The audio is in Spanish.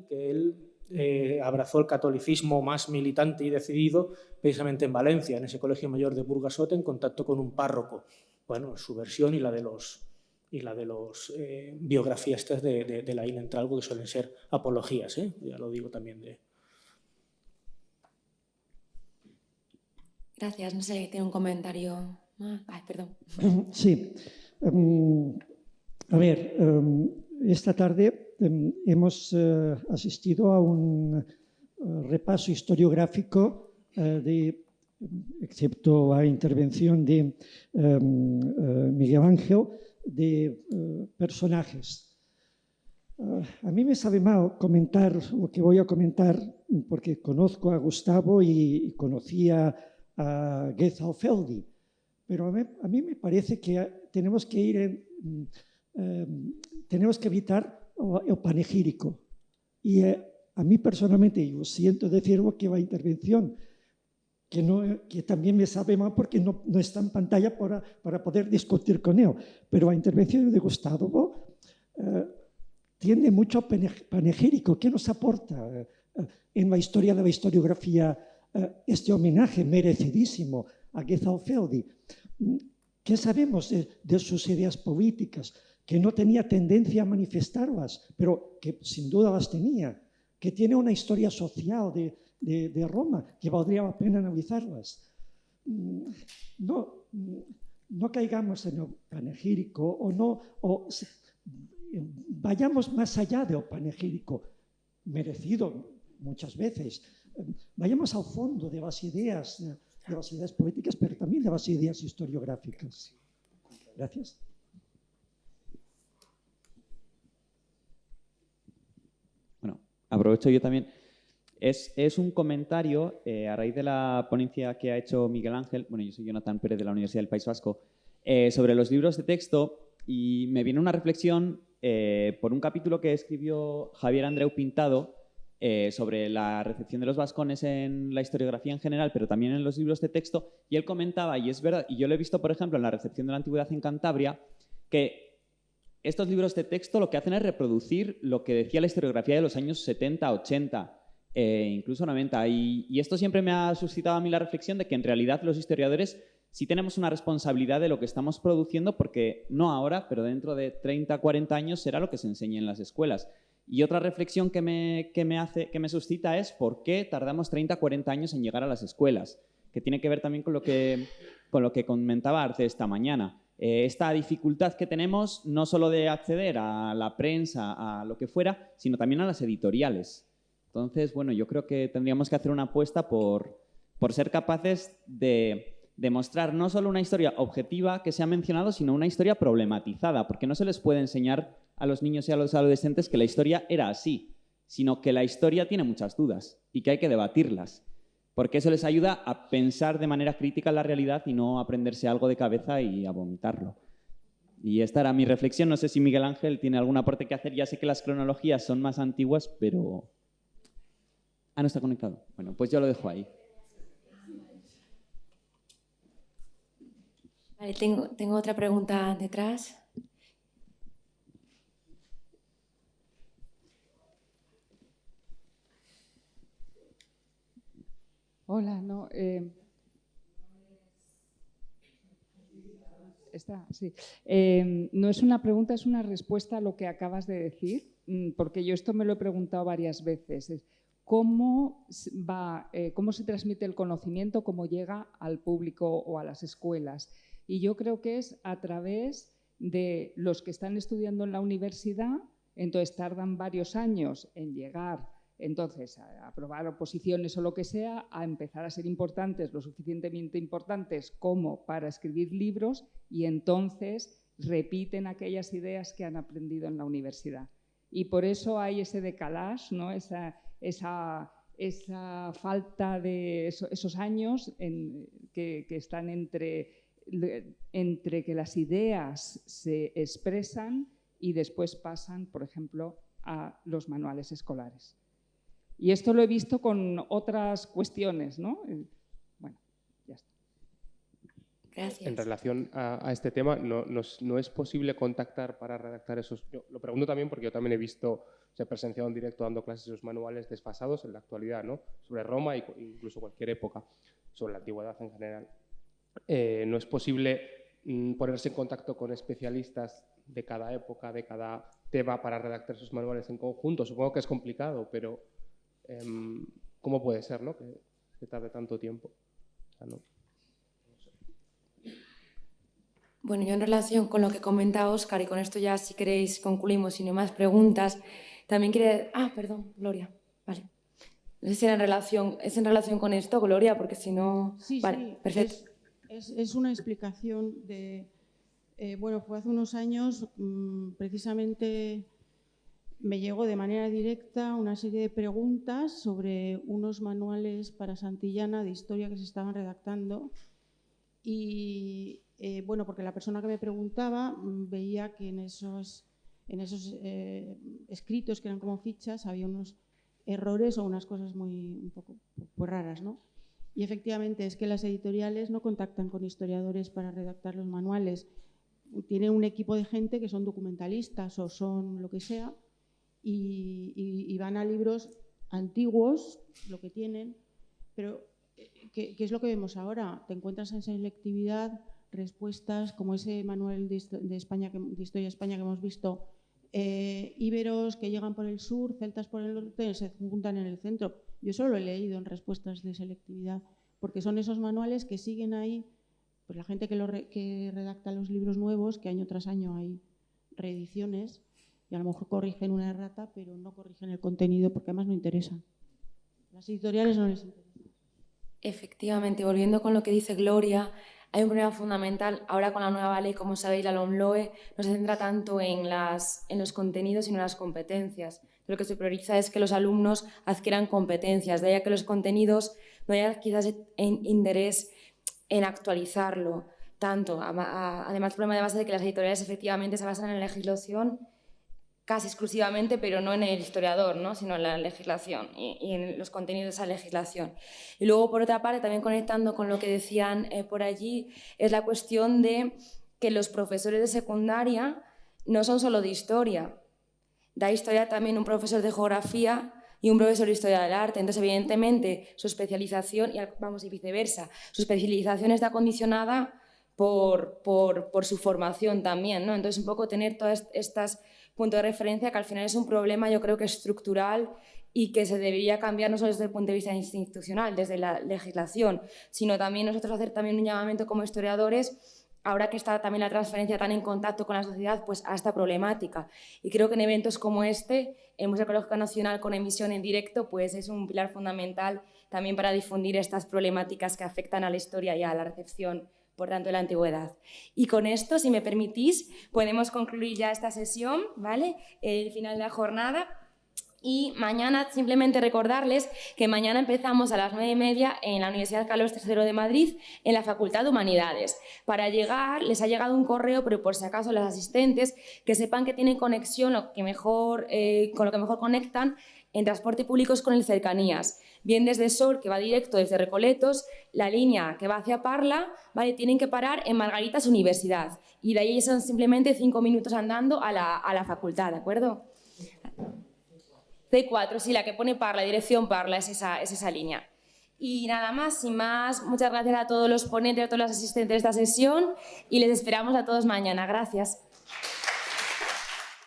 que él abrazó el catolicismo más militante y decidido precisamente en Valencia, en ese colegio mayor de Burgasot, en contacto con un párroco. Bueno, su versión y la de los biografías de Laín Entralgo, que suelen ser apologías, ya lo digo también de... Gracias. No sé, tiene un comentario más. Ay, perdón. Sí. A ver, esta tarde hemos asistido a un repaso historiográfico excepto a intervención de Miguel Ángel, de personajes. A mí me sabe mal comentar lo que voy a comentar porque conozco a Gustavo y conocía a Gethalfeldi, pero a mí me parece que tenemos que tenemos que evitar el panegírico. Y a mí personalmente, yo siento decirlo que la intervención, que también me sabe mal porque no está en pantalla para poder discutir con él, pero la intervención de Gustavo tiende mucho panegírico. ¿Qué nos aporta en la historia de la historiografía este homenaje merecidísimo a Gethalfeldi? ¿Qué sabemos de sus ideas políticas? Que no tenía tendencia a manifestarlas, pero que sin duda las tenía, que tiene una historia social de Roma que valdría la pena analizarlas. No caigamos en el panegírico vayamos más allá del panegírico, merecido muchas veces. Vayamos al fondo de las ideas políticas, pero también de las ideas historiográficas. Gracias. Bueno, aprovecho yo también. Es un comentario a raíz de la ponencia que ha hecho Miguel Ángel. Bueno, yo soy Jonathan Pérez de la Universidad del País Vasco, sobre los libros de texto, y me viene una reflexión por un capítulo que escribió Javier Andreu Pintado sobre la recepción de los vascones en la historiografía en general, pero también en los libros de texto, y él comentaba, y es verdad, y yo lo he visto, por ejemplo, en la recepción de la antigüedad en Cantabria, que estos libros de texto lo que hacen es reproducir lo que decía la historiografía de los años 70, 80, incluso 90. Y esto siempre me ha suscitado a mí la reflexión de que en realidad los historiadores sí tenemos una responsabilidad de lo que estamos produciendo, porque no ahora, pero dentro de 30, 40 años será lo que se enseñe en las escuelas. Y otra reflexión que me suscita es por qué tardamos 30, 40 años en llegar a las escuelas, que tiene que ver también con lo que comentaba Arce esta mañana. Esta dificultad que tenemos no solo de acceder a la prensa, a lo que fuera, sino también a las editoriales. Entonces, bueno, yo creo que tendríamos que hacer una apuesta por ser capaces de demostrar no solo una historia objetiva que se ha mencionado, sino una historia problematizada, porque no se les puede enseñar a los niños y a los adolescentes que la historia era así, sino que la historia tiene muchas dudas y que hay que debatirlas, porque eso les ayuda a pensar de manera crítica la realidad y no a aprenderse algo de cabeza y a vomitarlo. Y esta era mi reflexión. No sé si Miguel Ángel tiene algún aporte que hacer. Ya sé que las cronologías son más antiguas, pero... Ah, no está conectado. Bueno, pues yo lo dejo ahí. Vale, tengo otra pregunta detrás. Hola, no. Sí. No es una pregunta, es una respuesta a lo que acabas de decir, porque yo esto me lo he preguntado varias veces. ¿Cómo se transmite el conocimiento, cómo llega al público o a las escuelas? Y yo creo que es a través de los que están estudiando en la universidad, entonces tardan varios años en llegar, entonces a aprobar oposiciones o lo que sea, a empezar a ser importantes, lo suficientemente importantes como para escribir libros, y entonces repiten aquellas ideas que han aprendido en la universidad. Y por eso hay ese decalage, ¿no? Esa falta de esos años que están entre que las ideas se expresan y después pasan, por ejemplo, a los manuales escolares. Y esto lo he visto con otras cuestiones, ¿no? Bueno, ya está. Gracias. En relación a este tema, no es posible contactar para redactar esos... Yo lo pregunto también porque yo también he visto he presenciado en directo dando clases de los manuales desfasados en la actualidad, ¿no? Sobre Roma e incluso cualquier época, sobre la antigüedad en general. No es posible ponerse en contacto con especialistas de cada época, de cada tema para redactar esos manuales en conjunto. Supongo que es complicado, pero ¿cómo puede ser, ¿no? que tarde tanto tiempo? O sea, no. Bueno, yo en relación con lo que comenta Óscar, y con esto ya si queréis concluimos, si no hay más preguntas, también quería... Ah, perdón, Gloria, vale. No sé si es en relación con esto, Gloria, porque si no... Sí, vale, sí, perfecto. es una explicación de... bueno, fue hace unos años, precisamente me llegó de manera directa una serie de preguntas sobre unos manuales para Santillana de historia que se estaban redactando y... bueno, porque la persona que me preguntaba veía que en esos escritos que eran como fichas había unos errores o unas cosas un poco pues raras, ¿no? Y efectivamente es que las editoriales no contactan con historiadores para redactar los manuales. Tienen un equipo de gente que son documentalistas o son lo que sea y van a libros antiguos, lo que tienen, pero ¿qué es lo que vemos ahora? Te encuentras en selectividad respuestas como ese manual de España, de Historia de España que hemos visto, íberos que llegan por el sur, celtas por el norte, se juntan en el centro. Yo solo lo he leído en respuestas de selectividad, porque son esos manuales que siguen ahí, pues la gente que redacta los libros nuevos, que año tras año hay reediciones, y a lo mejor corrigen una errata, pero no corrigen el contenido, porque además no interesan. Las editoriales no les interesan. Efectivamente, volviendo con lo que dice Gloria, hay un problema fundamental. Ahora con la nueva ley, como sabéis, la LOMLOE no se centra tanto en los contenidos, sino en las competencias. Lo que se prioriza es que los alumnos adquieran competencias, de ahí a que los contenidos no haya quizás interés en actualizarlo tanto. Además, el problema de base de que las editoriales efectivamente se basan en la legislación casi exclusivamente, pero no en el historiador, ¿no? Sino en la legislación y en los contenidos de esa legislación. Y luego, por otra parte, también conectando con lo que decían por allí, es la cuestión de que los profesores de secundaria no son solo de historia. Da historia también un profesor de geografía y un profesor de historia del arte. Entonces, evidentemente, su especialización, y viceversa, su especialización está condicionada por su formación también, ¿no? Entonces, un poco tener todas estas punto de referencia que al final es un problema, yo creo que estructural y que se debería cambiar no solo desde el punto de vista institucional, desde la legislación, sino también nosotros hacer también un llamamiento como historiadores, ahora que está también la transferencia tan en contacto con la sociedad, pues a esta problemática. Y creo que en eventos como este, el Museo Arqueológico Nacional con emisión en directo, pues es un pilar fundamental también para difundir estas problemáticas que afectan a la historia y a la recepción, por tanto, de la antigüedad. Y con esto, si me permitís, podemos concluir ya esta sesión, ¿vale? El final de la jornada. Y mañana, simplemente recordarles que mañana empezamos a las 9:30 en la Universidad Carlos III de Madrid, en la Facultad de Humanidades. Para llegar, les ha llegado un correo, pero por si acaso los asistentes, que sepan que tienen conexión, con lo que mejor conectan, en transporte público con el Cercanías. Bien desde Sol, que va directo desde Recoletos, la línea que va hacia Parla, ¿vale? Tienen que parar en Margaritas Universidad. Y de ahí son simplemente 5 minutos andando a la facultad, ¿de acuerdo? C4, sí, la que pone Parla, dirección Parla, es esa línea. Y nada más, sin más, muchas gracias a todos los ponentes, a todos los asistentes de esta sesión y les esperamos a todos mañana. Gracias.